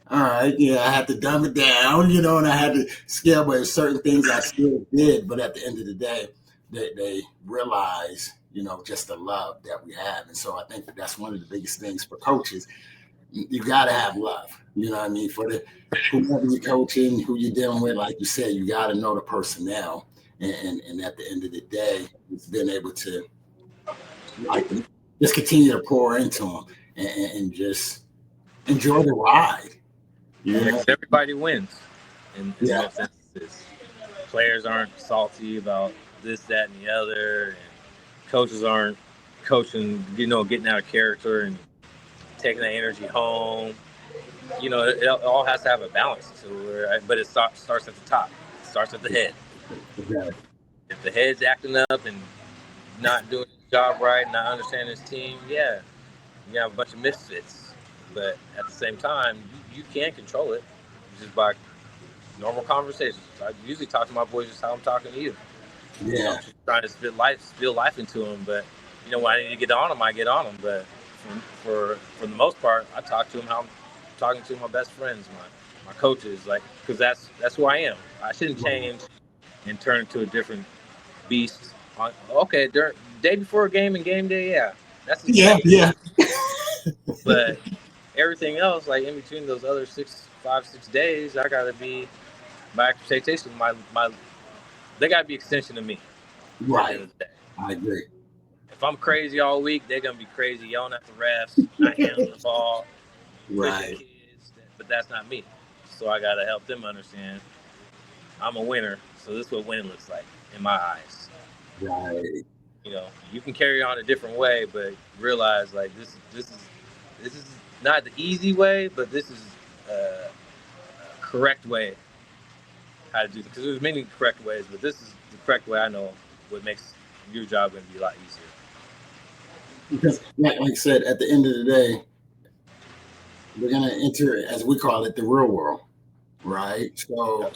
all right, yeah, I had to dumb it down, and I had to scale, but certain things I still did. But at the end of the day, they realize, just the love that we have. And so I think that's one of the biggest things for coaches. You got to have love. You know what I mean? For the whoever you're coaching, who you're dealing with, like you said, you got to know the personnel. And at the end of the day, it's been able to like just continue to pour into them and just enjoy the ride. Because everybody wins in Yeah. most instances. Players aren't salty about this, that, and the other, and coaches aren't coaching, getting out of character and taking that energy home. It all has to have a balance to it, but it starts at the top. It starts at the head. Exactly. If the head's acting up and not doing his job right, not understanding his team, yeah, you have a bunch of misfits. But at the same time, you can't control it just by normal conversations. I usually talk to my boys just how I'm talking to you. Yeah. I'm just trying to spill life into them. But when I need to get on them, I get on them. But for the most part, I talk to them how I'm talking to my best friends, my coaches, because that's who I am. I shouldn't change and turn into a different beast. Okay, day before a game and game day, yeah, that's the same. Yeah. But everything else, like in between those other 6 days, I gotta be my expectations. They gotta be extension of me. Right. At the end of the day. I agree. If I'm crazy all week, they're gonna be crazy yelling at the refs, not handling the ball, Right. kids. But that's not me. So I gotta help them understand I'm a winner. So this is what winning looks like in my eyes. Right. You can carry on a different way, but realize like this is not the easy way, but this is a correct way how to do it. Because there's many correct ways, but this is the correct way I know what makes your job going to be a lot easier. Because, like I said, at the end of the day, we're going to enter, as we call it, the real world, right? So,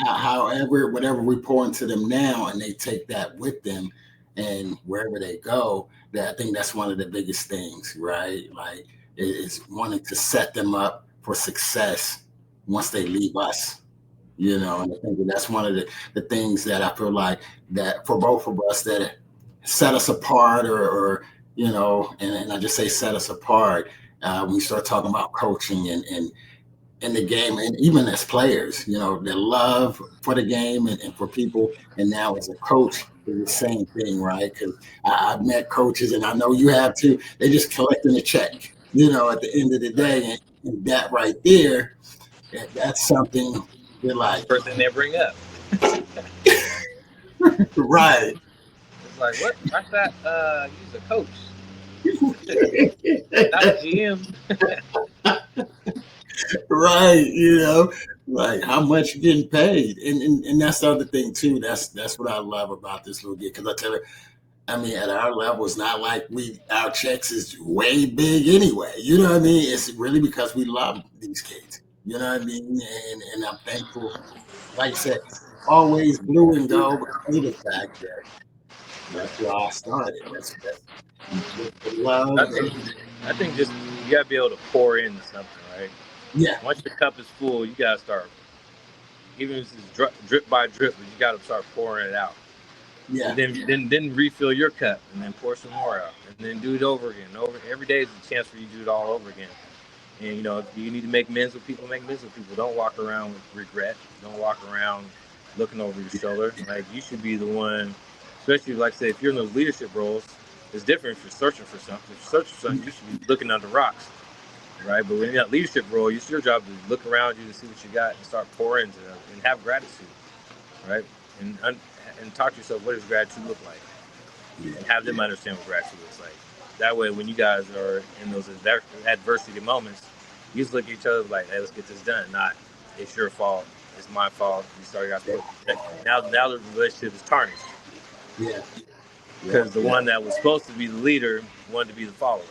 however, whatever we pour into them now, and they take that with them, and wherever they go, I think that's one of the biggest things, right? Like, is wanting to set them up for success once they leave us. And I think that's one of the things that I feel like that for both of us that set us apart or and I just say set us apart when we start talking about coaching and in the game, and even as players, the love for the game and for people. And now as a coach, it's the same thing, right? Because I've met coaches, and I know you have too. They just collecting a check, at the end of the day. And that right there, that's something you're like. First thing they bring up. Right. It's like, what? I thought he's a coach. Not a GM. Right, like how much you're getting paid, and that's the other thing too. That's what I love about this little gig, because I tell her, I mean, at our level, it's not like our checks is way big anyway. You know what I mean? It's really because we love these kids. You know what I mean? And I'm thankful. Like I said, always blue and gold because of the fact that that's where I started. That's love. I think just you gotta be able to pour into something, right? Yeah. Once your cup is full, you gotta start. Even if it's drip by drip, but you gotta start pouring it out. Yeah. And then refill your cup, and then pour some more out, and then do it over again. Every day is a chance for you to do it all over again. And if you need to make amends with people, make amends with people. Don't walk around with regret. Don't walk around looking over your shoulder. Like, you should be the one, especially like I say, if you're in those leadership roles. It's different if you're searching for something. If you're searching for something, you should be looking under rocks, right? But when you got leadership role, it's your job to look around you to see what you got and start pouring into them and have gratitude, right? And talk to yourself, what does gratitude look like? And have them understand what gratitude looks like. That way, when you guys are in those adversity moments, you just look at each other like, hey, let's get this done. Not, it's your fault, it's my fault. You started out now the relationship is tarnished. Yeah. Because the one that was supposed to be the leader wanted to be the follower.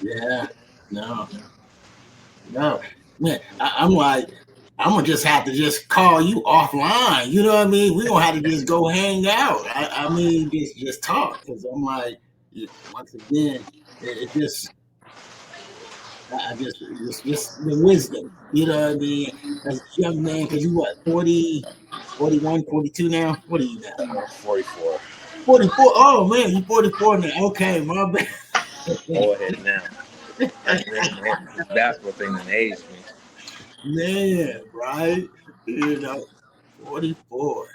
Yeah. No. Man, I'm like, I'm gonna just have to just call you offline. You know what I mean? We're gonna have to just go hang out. I mean, just talk, because I'm like, once again, it just, I just the wisdom. You know what I mean? As a young man, because you what, 40, 41, 42 now? What are you now? 44. 44. Oh man, you 44 now. Okay, my bad. Go ahead now. This basketball thing that aged me. Man, right? You know, 44.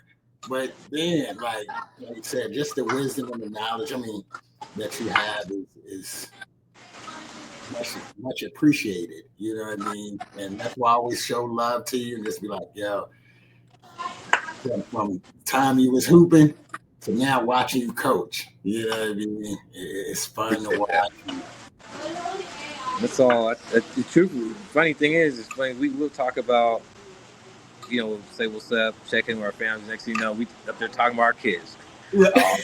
But man, like you said, just the wisdom and the knowledge, I mean, that you have is much appreciated. You know what I mean? And that's why I always show love to you and just be like, yo, from the time you was hooping to now watching you coach. You know what I mean? It's fun to watch you. That's all. The truth. Funny thing is, it's funny. We will talk about, we'll say what's up, check in with our families. Next thing you know, we up there talking about our kids. Oh,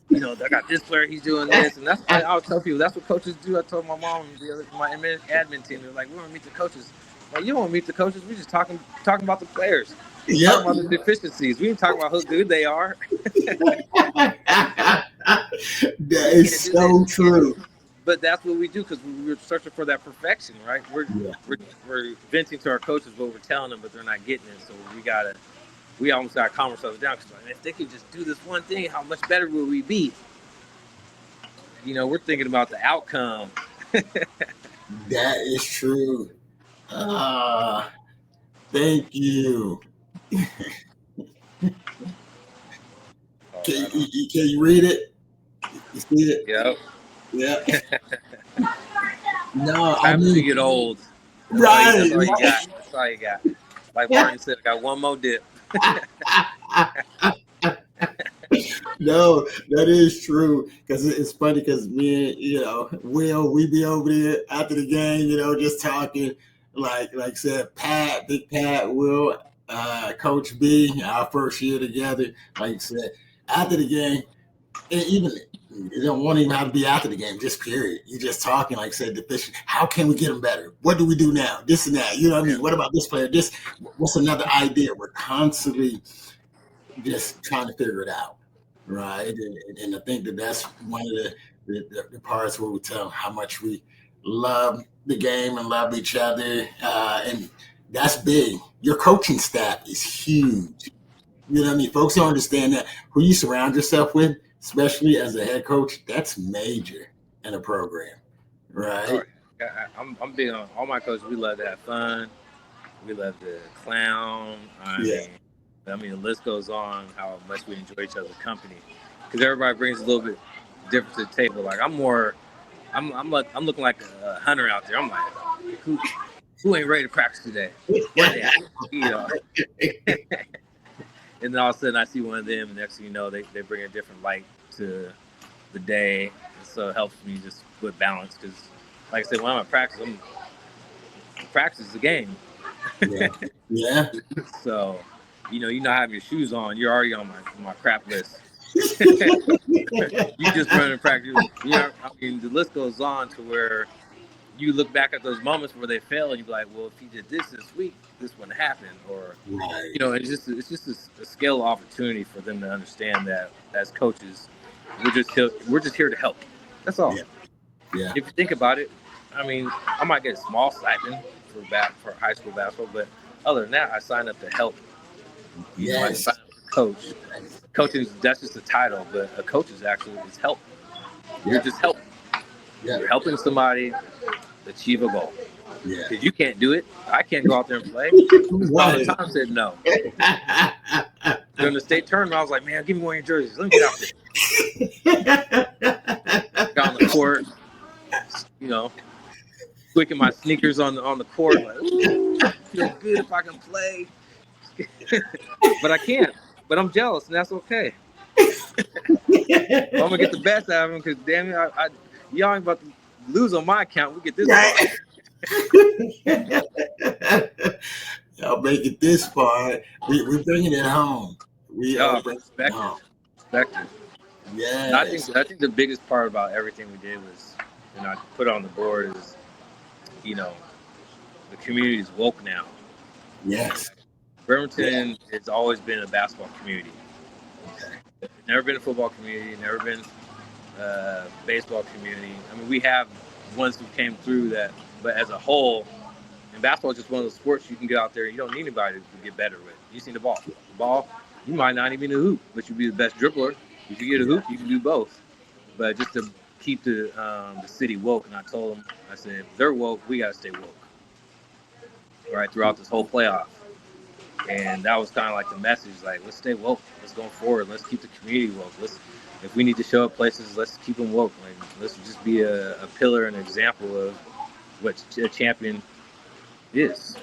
man, I got this player, he's doing this, and that's why I always tell people that's what coaches do. I told my mom and my admin team, they're like, we want to meet the coaches. Like, you don't want to meet the coaches. We just talking about the players. Yep. Talking about the deficiencies. We ain't talking about how good they are. That is so true. But that's what we do because we're searching for that perfection, right? We're venting to our coaches what we're telling them, but they're not getting it. So we almost got to calm ourselves down because if they could just do this one thing, how much better would we be? We're thinking about the outcome. That is true. Thank you. Can you read it? You see it? Yep. Yeah. No, I mean, you get old. Right. That's all you got. Like Martin said, I got one more dip. No, that is true. Because it's funny because me and, Will, we be over there after the game, just talking. Like I said, Big Pat, Will, Coach B, our first year together. Like I said, after the game, and even you don't want even have to be after the game, just period. You just talking, like I said, deficient. How can we get them better? What do we do now? This and that. You know what I mean? What about this player? What's another idea? We're constantly just trying to figure it out. Right. And I think that's one of the parts where we tell how much we love the game and love each other. And that's big. Your coaching staff is huge. You know what I mean? Folks don't understand that. Who you surround yourself with, especially as a head coach, that's major in a program. Right. I'm big on all my coaches. We love to have fun. We love to clown. I mean, the list goes on how much we enjoy each other's company because everybody brings a little bit different to the table. Like I'm looking like a hunter out there. I'm like, who ain't ready to practice today? And then all of a sudden I see one of them, and next thing you know, they bring a different light to the day. And so it helps me just with balance because, like I said, when I'm at practice, practice is the game. Yeah. So, you're not having your shoes on. You're already on my crap list. You just run in practice. The list goes on to where you look back at those moments where they fail and you be like, well, if he did this week, this wouldn't happen. Or, it's just a scale of opportunity for them to understand that as coaches, we're just here to help. That's all. Yeah. If you think about it, I mean, I might get a small stipend for high school basketball, but other than that, I signed up to help. I signed up to coach. Coaching, that's just a title, but a coach is help. You're just helping. Yeah. You're helping somebody achieve a goal. Yeah. Because you can't do it. I can't go out there and play. Father Tom said no. During the state tournament, I was like, man, give me one of your jerseys. Let me get out there. Got on the court, squeaking my sneakers on the court. Like, ooh, I feel good if I can play. But I can't. But I'm jealous, and that's okay. I'm gonna get the best out of him because damn it, y'all ain't about to lose on my account. We get this far. Y'all make it this far. We're bringing it home. We are bringing it home. Perspective. Yeah. I think the biggest part about everything we did was, I put on the board is, the community is woke now. Yes. Bremerton has always been a basketball community. Okay. Never been a football community. Never been baseball community. I mean, we have ones who came through that, but as a whole, and basketball is just one of those sports you can get out there. You don't need anybody to get better with. You see the ball. The ball, you might not even a hoop, but you'll be the best dribbler. If you get a hoop, you can do both. But just to keep the city woke, and I told them, I said, if they're woke, we got to stay woke, right, throughout this whole playoff. And that was kind of like the message, like, let's stay woke. Let's go forward. Let's keep the community woke. If we need to show up places, let's keep them woke. Like, let's just be a pillar and an example of what a champion is.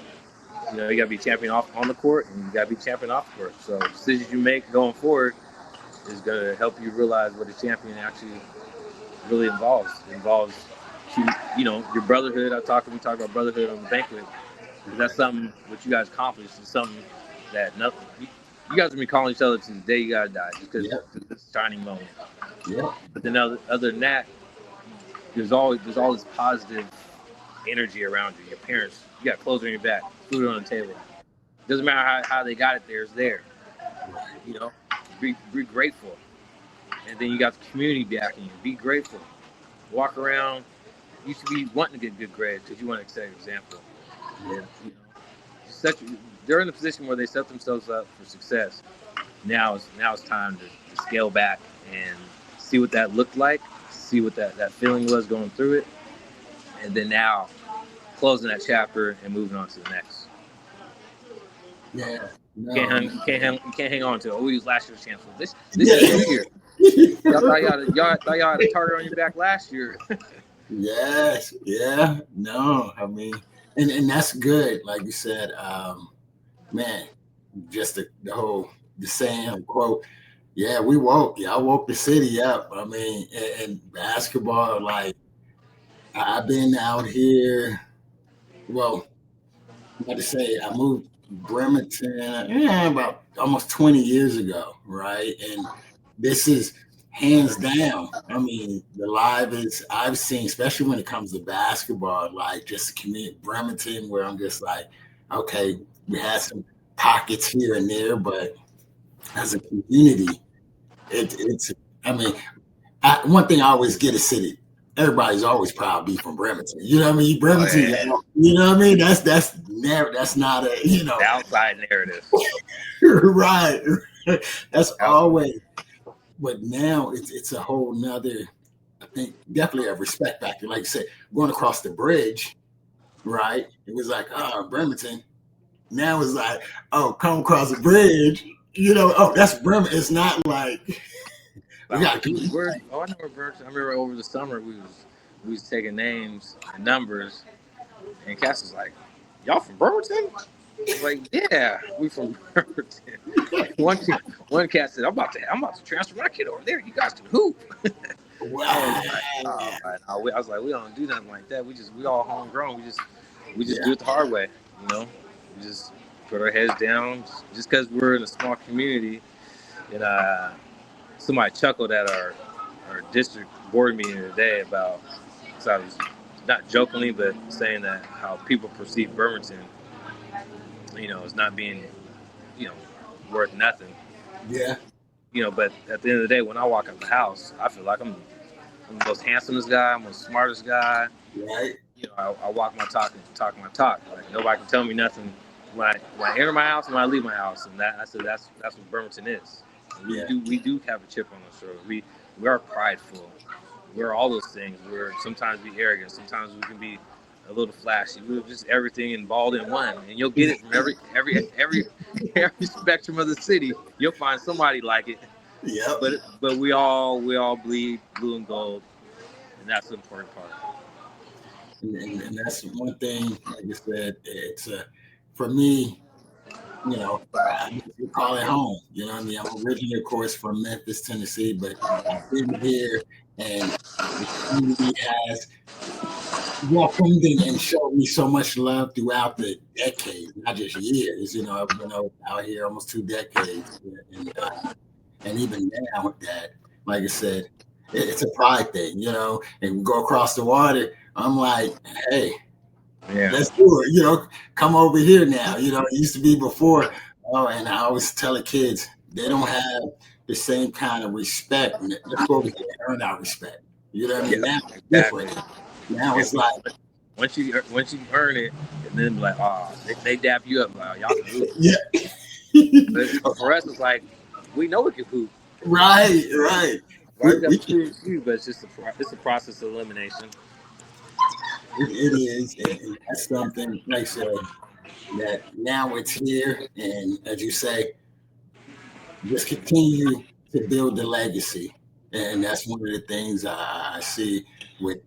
You know, you got to be champion on the court, and you got to be champion off the court. So decisions you make going forward is going to help you realize what a champion actually really involves. It involves, you know, your brotherhood. We talked about brotherhood on the banquet. That's something what you guys accomplished. Is something that nothing. You guys will be calling each other to the day you gotta die, just because of this shining moment. Yeah. But then other than that, there's all this positive energy around you. Your parents, you got clothes on your back, food on the table. Doesn't matter how they got it there, it's there. You know, be grateful. And then you got the community backing you. Be grateful. Walk around. You should be wanting to get good grades because you want to set an example. Yeah. You know, they're in a position where they set themselves up for success. Now it's time to scale back and see what that looked like, see what that feeling was going through it, and then now closing that chapter and moving on to the next. Yeah. No. You can't hang on to it. Oh, we used last year's chance. This is year. Y'all thought y'all had a target on your back last year. Yes. Yeah. No. I mean, and that's good. Like you said, man, just the saying quote. Yeah, we woke. Yeah, I woke the city up. I mean, and basketball. Like I've been out here. Well, like to say, I moved Bremerton about almost 20 years ago, right? And this is hands down. I mean, the livest I've seen, especially when it comes to basketball, like just community Bremerton, where I'm just like, okay, we had some pockets here and there, but as a community, it's. I mean, one thing I always get is city. Everybody's always proud to be from Bremerton. You know what I mean? Bremerton, you know what I mean? That's not a, you know, the outside narrative. Right. That's always. But now it's a whole nother, I think, definitely a respect factor. Like you said, going across the bridge, right? It was like, oh, Bremerton. Now it's like, oh, come across the bridge. You know, oh, that's Bremerton. It's not like I know where Bremerton. I remember over the summer we was taking names and numbers, and Cass was like, "Y'all from Bremerton?" I was like, "Yeah, we from Bremerton." One cat said, "I'm about to transfer my kid over there. You guys can hoop." Wow. I was like, "We don't do nothing like that. We all homegrown. We just do it the hard way, you know. We just put our heads down just because we're in a small community." And somebody chuckled at our district board meeting today about, so I was not jokingly, but saying that how people perceive Bremerton, you know, as not being, you know, worth nothing. Yeah. You know, but at the end of the day, when I walk out the house, I feel like I'm the most handsomest guy, I'm the smartest guy. Right. You know, I walk my talk and talk my talk. Like nobody can tell me nothing when I enter my house and when I leave my house. And I said that's what Bremerton is. We do have a chip on our shoulder. We are prideful. We're all those things. We're sometimes be arrogant. Sometimes we can be a little flashy. We're just everything involved in one. And you'll get it from every spectrum of the city. You'll find somebody like it. Yeah. But we all bleed blue and gold, and that's the important part. And that's one thing. Like I said, it's for me. You know, I call it home. You know what I mean? I'm originally, of course, from Memphis, Tennessee, but I've been here and the community has welcomed and showed me so much love throughout the decades, not just years. You know, I've been out here almost 2 decades. And even now that, like I said, it's a pride thing, you know, and we go across the water. I'm like, hey, let's do it. You know, come over here now. You know, it used to be before. Oh, and I always tell the kids they don't have the same kind of respect. And that's what we say, earn our respect. You know what I mean? Yeah, Now it's exactly. different. Now And it's like, once you earn it, and then be like, oh, they dap you up, like, y'all can hoop. yeah. But for us, it's like we know we can hoop. Right. Why you got We to prove to you? But it's a process of elimination. it is, and that's something like I said that now it's here, and as you say, just continue to build the legacy, and that's one of the things I see with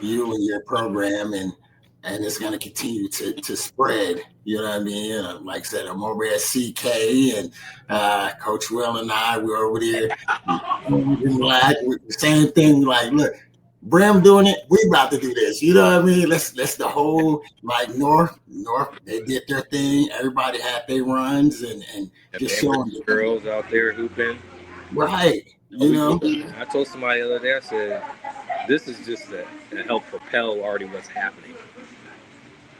you and your program, and it's going to continue to spread. You know what I mean? Like I said, I'm over at CK, and Coach Will and I, we're over there. Like, the same thing. Like, look, Bram doing it. We about to do this. You know what I mean? Let's the whole like North. They did their thing. Everybody had their runs and just showing the girls out there hooping. Right. You know. I told somebody the other day. I said, this is just to help propel already what's happening.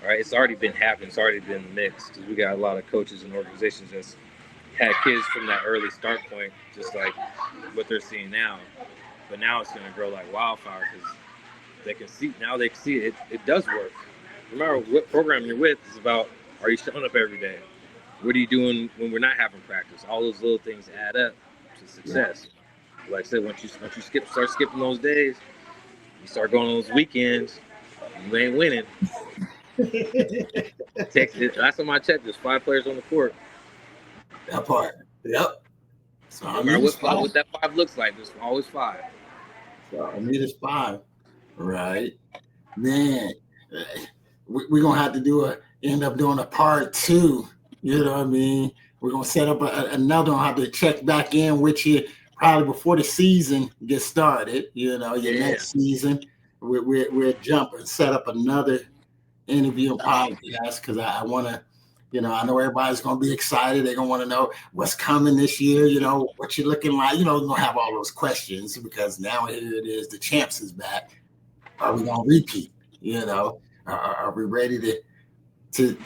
All right, it's already been happening. It's already been mixed because we got a lot of coaches and organizations that's had kids from that early start point, just like what they're seeing now. But now it's going to grow like wildfire because they can see now. They can see it. It does work. Remember what program you're with is about. Are you showing up every day? What are you doing when we're not having practice? All those little things add up to success. Yeah. Like I said, once you start skipping those days, you start going on those weekends. You ain't winning. Last time I checked, there's 5 players on the court. That part. Yep. So no matter what that 5 looks like, there's always 5. So I need is 5. Right. Man, we're gonna have to end up doing a part 2. You know what I mean? We're gonna set up another one. Have to check back in with you probably before the season gets started. You know, your next season. We're jumping, set up another interview and podcast because I want to. You know, I know everybody's going to be excited. They're going to want to know what's coming this year. You know, what you're looking like. You know, we're going to have all those questions because now here it is. The champs is back. Are we going to repeat? You know, are we ready to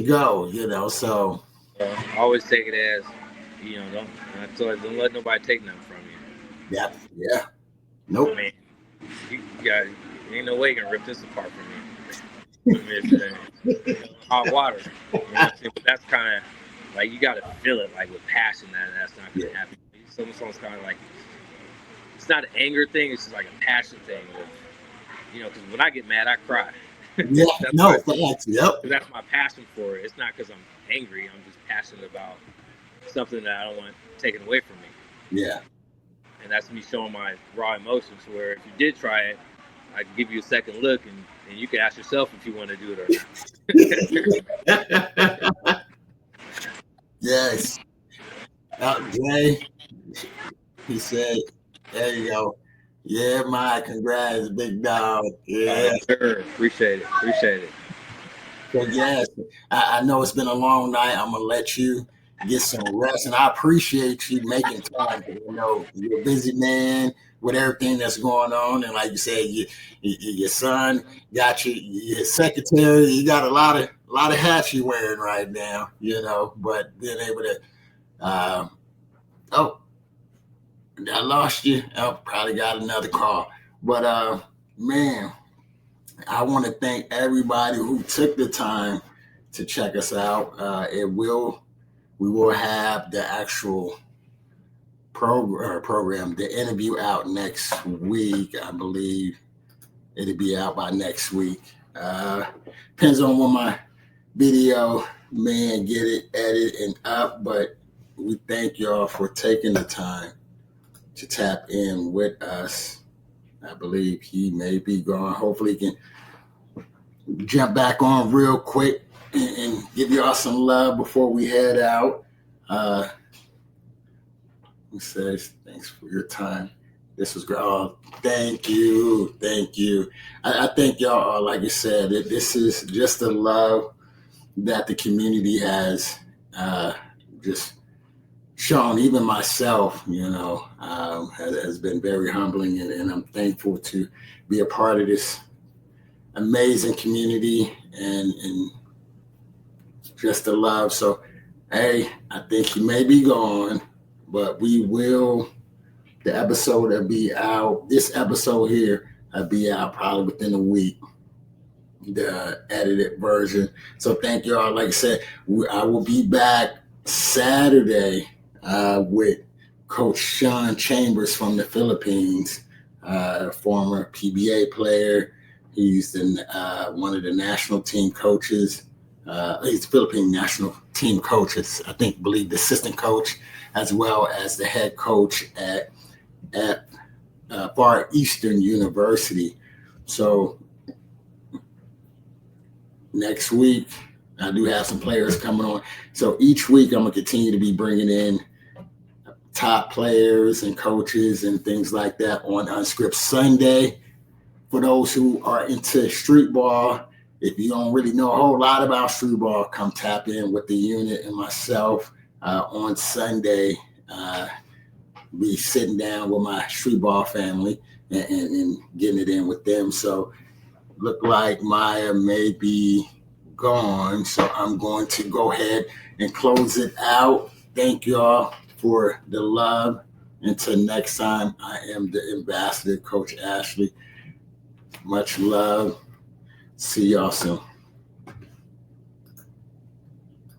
go? You know, so I always take it as, you know, don't let nobody take nothing from you. Yeah. Nope. I mean, ain't no way you can rip this apart from me. I mean, hot water. You know what I'm saying? But that's kind of like you got to feel it like with passion. That's not going to happen. Someone's kind of like it's not an anger thing. It's just like a passion thing. You know, because when I get mad, I cry. Yeah, that's my passion for it. It's not because I'm angry. I'm just passionate about something that I don't want taken away from me. Yeah. And that's me showing my raw emotions. Where if you did try it, I can give you a second look and you can ask yourself if you want to do it or not. Yes. Jay, he said, there you go. Yeah, my congrats, big dog. Yeah. Sure. Appreciate it. So, yes, I know it's been a long night. I'm going to let you get some rest. And I appreciate you making time. You know, you're a busy man with everything that's going on. And like you said, your son got you, your secretary, you got a lot of hats you're wearing right now, you know, but being able to, I lost you. Oh, probably got another call. But, man, I want to thank everybody who took the time to check us out. We will have the actual program, the interview out next week. I believe it'll be out by next week. Depends on when my video man get it edited and up, but we thank y'all for taking the time to tap in with us. I believe he may be gone. Hopefully he can jump back on real quick and give y'all some love before we head out. He says, thanks for your time. This was great. Oh, thank you. I thank y'all. Like I said, this is just the love that the community has just shown. Even myself, you know, has been very humbling, and I'm thankful to be a part of this amazing community and just the love. So, hey, I think he may be gone. but the episode will be out. This episode here will be out probably within a week, the edited version. So thank you all. Like I said, I will be back Saturday with Coach Sean Chambers from the Philippines, former PBA player. He's one of the national team coaches. He's Philippine national team coaches. Believe the assistant coach, as well as the head coach at Far Eastern University. So next week, I do have some players coming on. So each week, I'm going to continue to be bringing in top players and coaches and things like that on Unscripted Sunday. For those who are into street ball, if you don't really know a whole lot about street ball, come tap in with the unit and myself on Sunday. Be sitting down with my street ball family and getting it in with them. So look like Miah may be gone. So I'm going to go ahead and close it out. Thank y'all for the love. Until next time, I am the ambassador, Coach Ashley. Much love. See y'all soon.